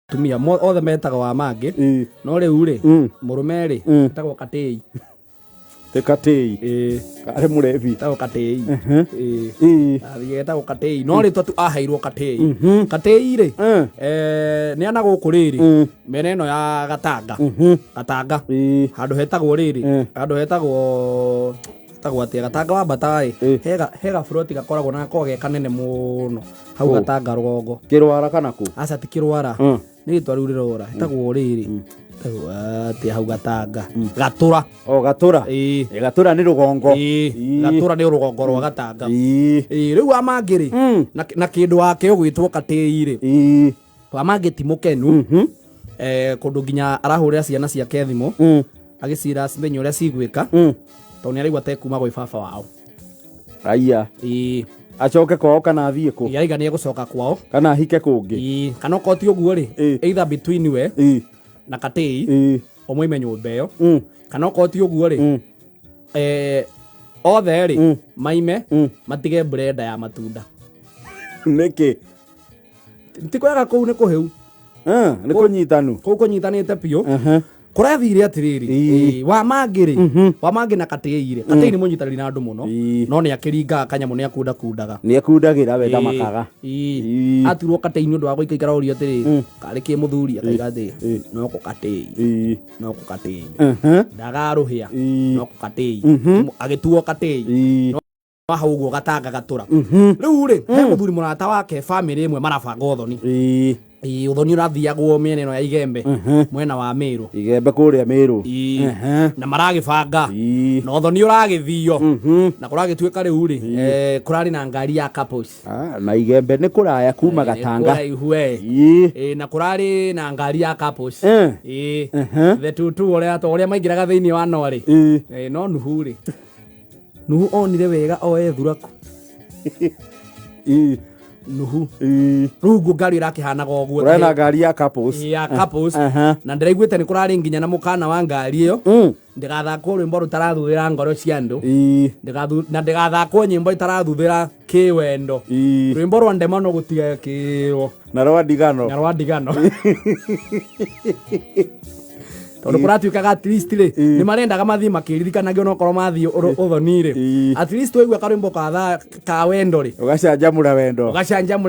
tumia othe metaga wa mange no riu ri murume ri etagwo Katei te Katei kare murevi etagwo Katei etagwo Katei no ri tu aheirwo Katei Katei ri ni ana guku riri mene no ya Gatanga handu hetagwo riri handu hetagwo atia Gatanga wa batai hega froti gakoragwo na koge kanene muno hau Gatanga rugongo kirwara kana ku aca ti kirwara ni twa riu rirora hetagwo riri atia hau Gatanga Gatura Gatura ni rugongo Gatura ni rugongo rwa Gatanga riu amangiri na kindu wake ugwitwo Katei ri amangi ti mukenu kundu nginya arahurira ciana ciake thimo agicira cimenye uria cigwika to ni araigua te kuma gwi baba wao aya acoke kwao kana athie ku yaiga ni egucoka kwao kana hike kungi kana ko ti uguo ri either between we na Katei omwe imenye nyumba kana ko ti uguo ri othe ri maime matige brenda ya matunda niki ti kwega kuu ni kuhiu ni kunyitanu kuu kunyitanite piu kurathire atiriri wa mangi na Katei ri Katei ni munyitaniri na andu muno no ni akiringa kanyamu ni akundaga ni akundagira wenda makaga aturwo Katei ni undu wa guikaikara uri atiriri kari ki muthuri akaiga thi no ku Katei ndagaruhia no ku Katei agituo Katei no hau guo Gatanga Gatura riu ri he muthuri murata wake family imwe marabanga uthoni uthoni urathiagwo miena ino ya Igembe mwena wa Miru Igembe kuria Miru na maragibanga na uthoni uragithio na kuragituika riu ri kurari na ngari ya couples na Igembe ni kuraya kuma Gatanga na kurari na ngari ya couples the tutu uria maingiraga thiini wa nori no nuhu ri nuhu onire wega oe thuraku nuhu rugo ngari irakihanaga uguo urena ngari ya couples na ndiraiguite ni kurari nginya na mukana wa ngari iyo ndigathakwo rwimbo rutarathuthira ngoro cia andu na ndigathakwo nyimbo itarathuthira kiwendo rwimbo rwa ndema no gutiga kirwo na rwa ndigano tondu kuratuikaga at least ri ni marendaga mathii makiririkanagia no korwo mathii uthoni ri at least weigua karwimbo ka wendo ri ugacanjamura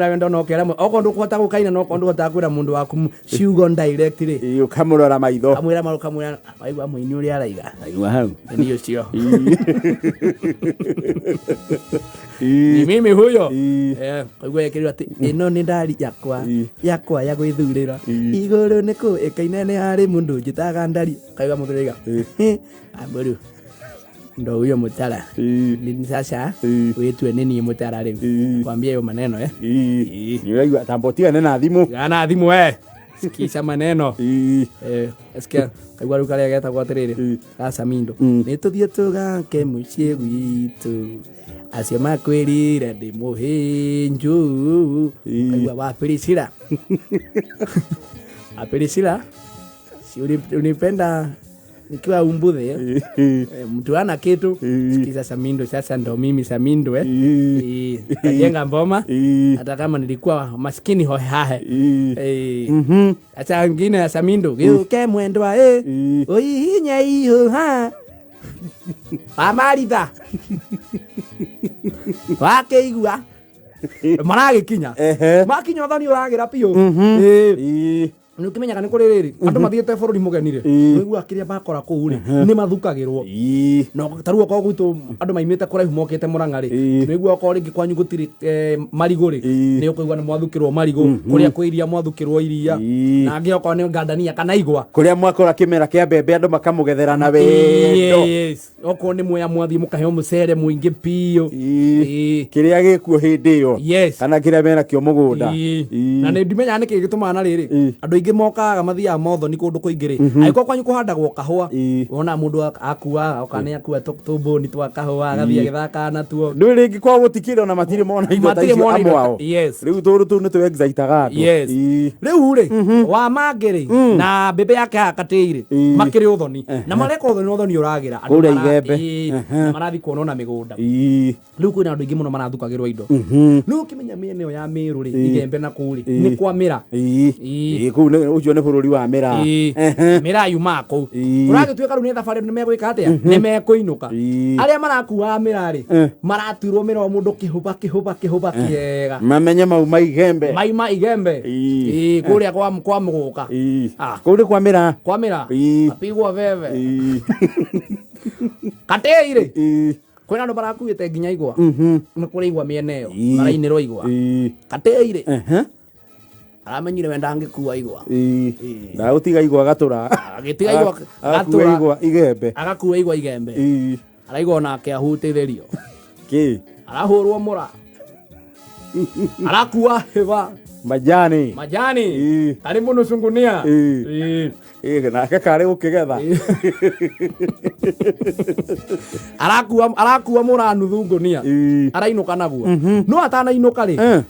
wendo no kera mwe okondu kuhota gukaina no kondu kuhota kwira mundu waku ciugo direct ri ukamurora maitho kamwira waigua muini uri araiga aigua hau ni ucio ni mimi huyo kaigua yekirwa ati ino ni ndari yakwa ya gwithurira iguru ni ku ikaine ni hari mundu njitaga ndari kaigua muthuriga amburu ndo huyo mutara ni sasa wetwe nini mutara riu kwambia hiyo maneno ni wewe tambotia nena thimu sikisha maneno esikia kaigua ruka ria getagwo atiriri sasa mindo ni tuthie tugake mucie gwitu acio makwirire ndi muhinju kaigua wapirisira si unipenda nikiwa umbuthe mtu ana kitu sikiza Samindo sasa ndo mimi Samindo kajenga mboma hata kama nilikuwa maskini hohehahe acha ngine ya Samindo geuke mwendwa oihinya iho ha amaritha wakeigua maragikinya makinya thoni uragira piu ni ukimenyaga ni kuri riri andu mathiete bururi mugenire nigu akiria bakora ku ri ni mathukagirwo no taruo ko gwitu andu maimite kuraihu mokite Murang'a ri nigu ko ringi kwanyu gutiri marigo ri ni ukigwa ni mwathukirwo marigo kuria kwiria mwathukirwo iria na angi oko ni ngandania kana igwa kuria mwakora kimera kia mbembe andu makamugethera na wendo oko ni muya mwathi mukaheo mucere muingi piyo kiria gikuo hindi iyo kana kiria mena kio mugunda na ni ndimenya ni kigituma na riri andu ingi mokaga mathia motho ni kundu kuingiri aiko kwanyu kuhandagwo kahua wona mundu akua okane akua tubo ni twa kahua gathia githaka na tuo ni ringi kwa gutikire na matire mona indo ta icio amwao riu turu tu ni tu exaitaga riu ri wa mangiri na bebe yake Katei makiri uthoni na mareka uthoni uragira andu Igembe na marathi kuona migunda riu kwina andu ingi muno marathukagirwo indo riu kimenya miene ya Miru ri Igembe na kuri ni kwamira ucio nä bå rå ri wa mä ra mä ra yuma kå å ragä tuä ka rä u nä thabarä nä megwä ka atä a nä mekå inå ka arä a marakuaga mä rarä maratuirwo mä ra må ndå kä hå ba kĩega mamenye mau maigembe maima igembe kå rä a kwa må gå ka kå rä kwa mä ra apigwo veve katä irä kwä na andå marakuä te nginya igwa nä kå rä igwa mä ene ä yo marainä rwo igwa katä irä aramenyire we ndangä kua igwa ndagå tiga igwa gatå ra agä tiga igwa gatå igembe agakua igwa igembe araigwa onake ahutä thä rio arahå rwo må ra arakua hä ba majani tarä må no cungunia nake karä gå kä getha arakua må ra nuthu ngunia arainå ka naguo no atanainå ka rä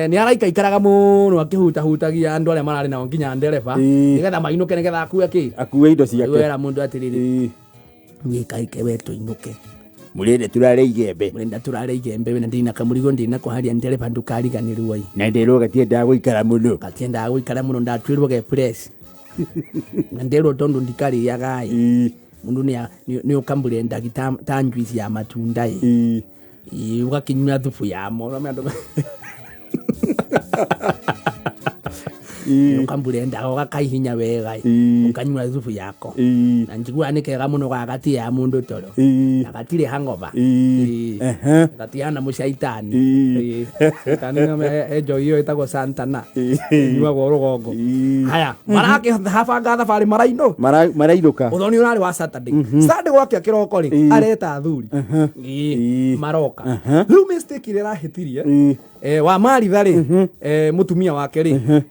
nä araikaikaraga må no akä hutahutagia andå arä a mararä nao nginya ndereba nä getha mainå ke nä getha akue indo ciake wera må ndå atä rä rä gä kaike we tå inå ke må rä turarä igembe na ndina kamå rigo ndina kå haria ndereba ndå kariganä ruai na nderwo gatiendaga gå ikara må no ndatuä rwo ge na nderwo tondå ndikarä aga må ndå nä å kambå rendagi ta njuici ya matunda å gakä nyua thubu yamo ukamburenda gakaihinya wega ukanyua thubu yako na njigua nä kega må no gagatä ya må ndå toro na gatirä hangova gatiana må caitani enjo iyo ätagwo santana nyuagwo rå gongo haya marakä habanga thabarä marainå ka å thoni å rarä wa Saturday gwake kä roko rä areta athuri maroka rä u mistake ä rä rahä tirie wa Maritha rĩ mũtumia wake rĩ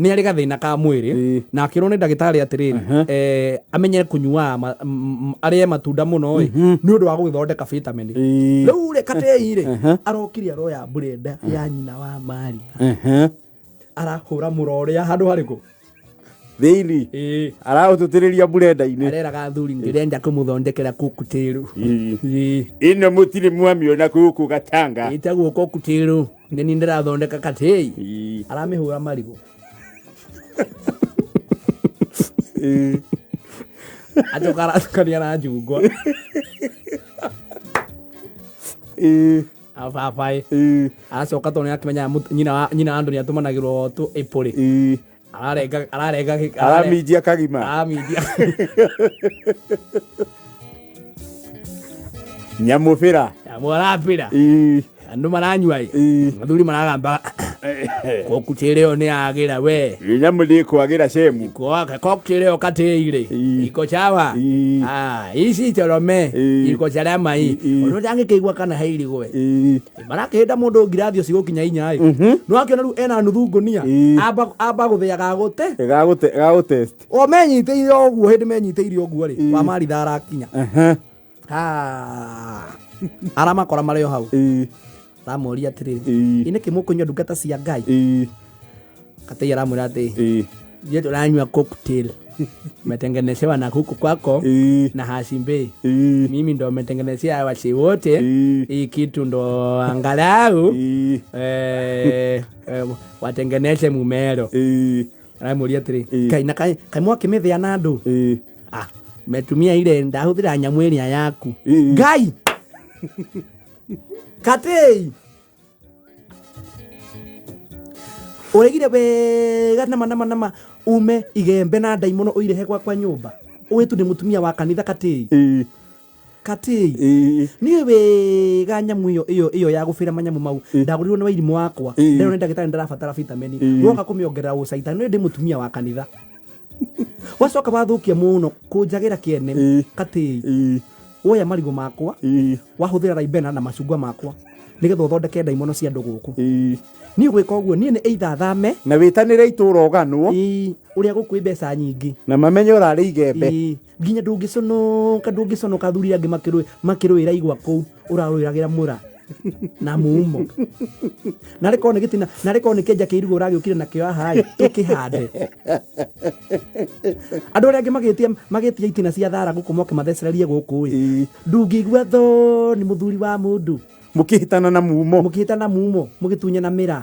nĩ arĩ gathĩna ka mwĩrĩ na akĩrwo nĩ ndagĩtarĩ atĩrĩrĩ amenye kũnyua arĩe matunda mũno nĩ ũndũ wa gũgĩthondeka vitamin rĩu rĩ Katĩi rĩ arokire aroya blender ya nyina wa Maritha arahũra mũro ũrĩa handũ harĩkũ thĩinĩ araũtũtĩrĩria burenda-inĩ areraga thuri ngĩrenda kũmũthondekera kũkutĩrũ ĩno mũtirĩ mwamiona gũkũ Gatanga ĩtagwo kũkutĩrũ nĩ niĩ ndĩrathondeka Katĩi aramĩhũra marigũ acoka aratukania na njungwa ababaĩ aracoka tondũ nĩ akĩmenya nyina wa andũ nĩ atũmanagĩrwo tũ ĩpũrĩ araminjia kagima nyamũbĩra arapĩra andũ maranyua athuri maragamba kokutĩrĩ ĩyo nĩ yagĩra we nyamũ nĩ kwagĩra cemu kokutĩrĩ ĩyo Katĩi rĩ iko chawa ici torome iko charama ũndũ ndangĩkĩigua kana hairigwo we marakĩhĩnda mũndũ ngirathi ũcio gũkinya inya no akĩona rĩu ena nuthu ngunia amba gũthĩa gagũtest o menyitĩire ũguo hĩndĩ menyitĩire ũguo rĩ wa Maritha arakinya aramakora marĩ o hau ramoria atĩrĩrĩ inĩ kĩ mũkũnyua ndungata cia Ngai Katĩi aramwĩra atĩ je tũranyua cocktail metengenezewa na kuku kwako na Hasimbe mimi ndo metengenezea wasi wote hii kitu ndo angalau watengeneze mumero aramuria atĩrĩ kaina kaimwa kĩmĩthĩa na andũ metumia ile ndahũthĩra nyamũ ĩrĩa yaku Ngai Katĩi ũregire wega nama ume igembe na ndaimono ũirehe gwakwa nyũmba ũwĩtu nĩ mũtumia wa kanitha Katĩi niĩ wega nyamũ ĩyo ya gũbĩra manyamũ mau ndagũrirwo nĩ wairimũ wakwa rĩu nĩ ndagĩtarĩ ndĩrabatara vitamini woka kũmĩongerera ũcaitani nĩ ndĩ mũtumia wa kanitha wacoka wathũkia mũno kũnjagĩra kĩene Katĩi woya marigũ makwa wahũthĩra raibena na macungwa makwa nĩgetha ũthondeke ndaimono cia andũ gũkũ niĩ gwĩka ũguo niĩ nĩ either thame na wĩtanĩre itũũra ũganwo ũrĩa gũkwĩ mbeca nyingĩ na mamenye ũrarĩ igembe nginya ndũngĩconoka athuri angĩ makĩrũĩra igwa kũu ũrarũĩragĩra mũra na mumo narĩ korwo nĩ gĩtina narĩ korwo nĩ kĩenja kĩa irigũ ũragĩũkire nakĩo haha tũkĩhande andũ arĩa angĩ magĩtia itina cia thara gũkũ moke mathecererie gũkũ ndungĩigua tho nĩ mũthuri wa mũndũ mũkĩhĩtana na mumo mũgĩtunye na mĩra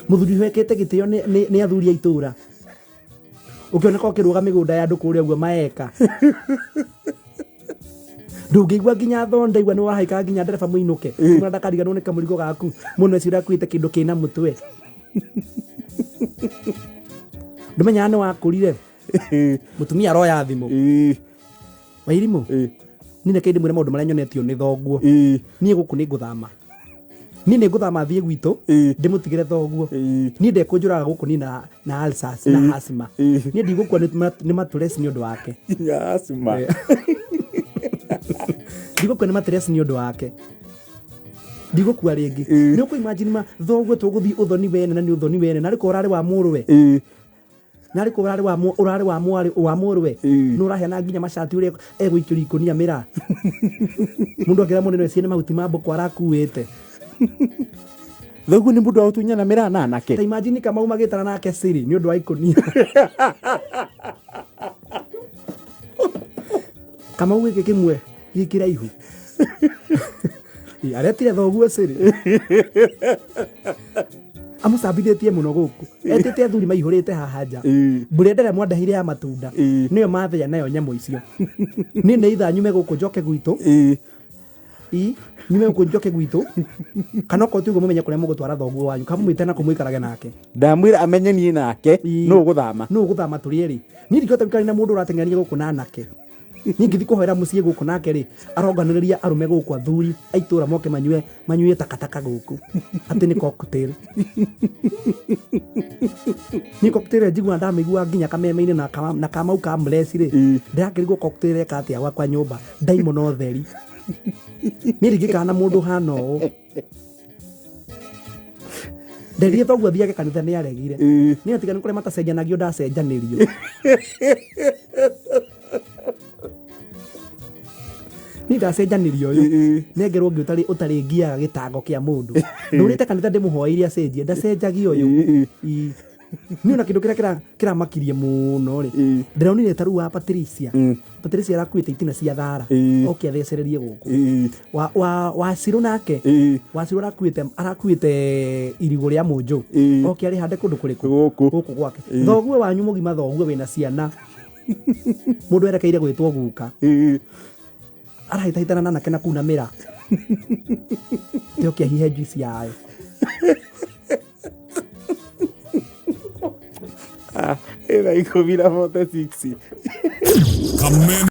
muthuri wekete gitio ni athuri aitura ukioneka ukiruga migunda ya andu kuria uguo maeka ndungigua nginya thonda igua ni wahaika nginya ndereba muinuke mwana ndakariganwo ni kamurigo gaku muno ecira kwite kindu kina mutwe ndumenya ni wakurire mutumia aroya thimu Wairimu nine kaindi mwire maundu maria nyonetio ni thoguo nie guku ni nguthama ni nguthama thie gwitu ndimutigire thoguo ni ndekunjuraga guku ni na Alsace na asthma ni ndigukua ni maturesi ni undu wake asthma ndigukua ni maturesi ni undu wake ndigukua ringi ni uku imagine thoguo tuguthi uthoni wene na ni uthoni wene na riko urari wa murwe na riko urari wa murwe no rahiana nginya mashati uri egwikiri ikonia mira mundu akira munene ciene mahuti mambo kwa arakuite thoguo ni mundu autunyana mira na anake ta imagine kama umagitana nake siri ni undu wa ikonia kama uwike kimwe gikira ihu aretire thoguo siri amusambithitie muno guku etete athuri maihurite haha nja burendere mwandahire ya matunda niyo mathia nayo nyamo icio ni neitha nyume guku njoke gwitu nyume guku njoke gwitu kana ko tugo mumenye kuria mugutwara thoguo wanyu kamumwite na kumwikarage nake ndamwira amenye nie nake no guthama turieri ni ndikota bikari na mundu uratengania guku na nake ningithi kuhera mucie guku nake ri aronganiriria arume guku athuri aitura moke manyue takataka guku ati ni cocktail ni cocktail njigua ndamigua nginya kameme-ini na kamau ka mlesi ri ndakirigwo cocktail eka atia gwakwa nyumba Diamond Otheri ni rigikana mundu hano nderie thoguo thiage kanitha ni aregire ni atigana kuria matacenjanagio ndacenjanirio ni ndacenjanirio uyu nengerwo ngi utari ngiaga gitango kia mundu ndurite kanitha ndimuhoirie acenjie ndacenjagia uyu ni ona kindu kira makirie muno ri ndironire taru wa Patricia arakuite itina cia thara oke athecererie guku wa Ciru nake wa Ciru arakuite irigo ria munju oke ari hande kundu kuriku guku gwake thoguo wanyu mugima thoguo wina ciana mundu erekeire gwitwo guka arahitahitana na nake na kunamira oke hihe juice yayo era 6 Come